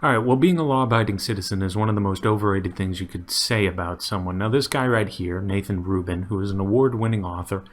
Alright, well, being a law-abiding citizen is one of the most overrated things you could say about someone. Now, this guy right here, Nathan Rubin, who is an award-winning author,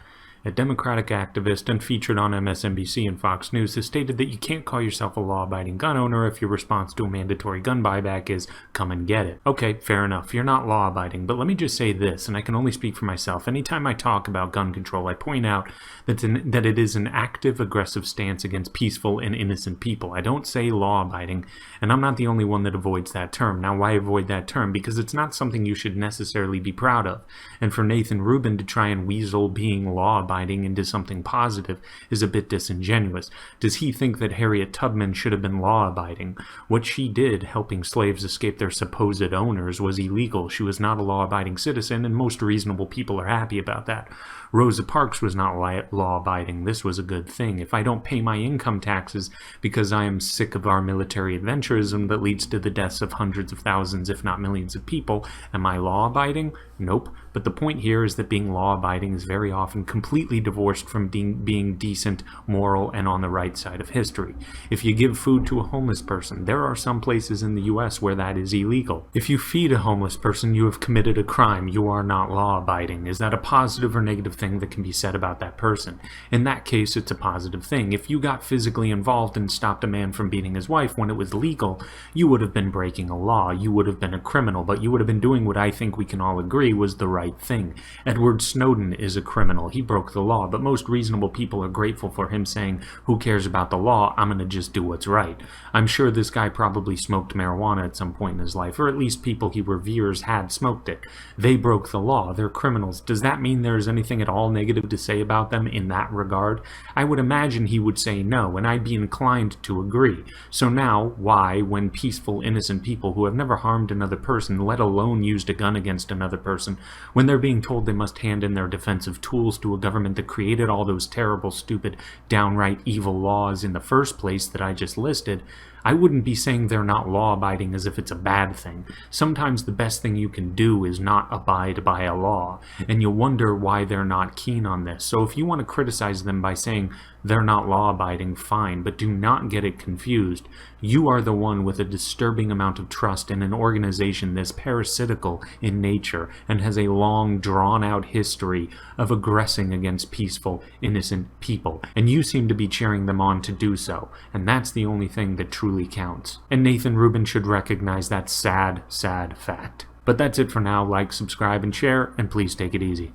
a Democratic activist, and featured on MSNBC and Fox News, has stated that you can't call yourself a law-abiding gun owner if your response to a mandatory gun buyback is, come and get it. Okay, fair enough, you're not law-abiding, but let me just say this, and I can only speak for myself. Anytime I talk about gun control, I point out that it is an active, aggressive stance against peaceful and innocent people. I don't say law-abiding, and I'm not the only one that avoids that term. Now, why avoid that term? Because it's not something you should necessarily be proud of. And for Nathan Rubin to try and weasel being law-abiding into something positive is a bit disingenuous. Does he think that Harriet Tubman should have been law-abiding? What she did, helping slaves escape their supposed owners, was illegal. She was not a law-abiding citizen, and most reasonable people are happy about that. Rosa Parks was not law-abiding. This was a good thing. If I don't pay my income taxes because I am sick of our military adventurism that leads to the deaths of hundreds of thousands, if not millions of people, am I law-abiding? Nope. But the point here is that being law-abiding is very often completely divorced from being decent, moral, and on the right side of history. If you give food to a homeless person, there are some places in the US where that is illegal. If you feed a homeless person, you have committed a crime. You are not law-abiding. Is that a positive or negative thing that can be said about that person? In that case, it's a positive thing. If you got physically involved and stopped a man from beating his wife when it was legal, you would have been breaking a law. You would have been a criminal, but you would have been doing what I think we can all agree was the right thing. Edward Snowden is a criminal. He broke the law, but most reasonable people are grateful for him saying, who cares about the law? I'm gonna just do what's right. I'm sure this guy probably smoked marijuana at some point in his life, or at least people he reveres had smoked it. They broke the law. They're criminals. Does that mean there's anything at all negative to say about them in that regard? I would imagine he would say no, and I'd be inclined to agree. So now, why, when peaceful, innocent people who have never harmed another person, let alone used a gun against another person, when they're being told they must hand in their defensive tools to a government that created all those terrible, stupid, downright evil laws in the first place that I just listed, I wouldn't be saying they're not law-abiding as if it's a bad thing. Sometimes the best thing you can do is not abide by a law, and you wonder why they're not keen on this. So if you want to criticize them by saying they're not law-abiding, fine, but do not get it confused. You are the one with a disturbing amount of trust in an organization this parasitical in nature and has a long, drawn-out history of aggressing against peaceful, innocent people, and you seem to be cheering them on to do so, and that's the only thing that truly counts. And Nathan Rubin should recognize that sad, sad fact. But that's it for now. Like, subscribe, and share, and please take it easy.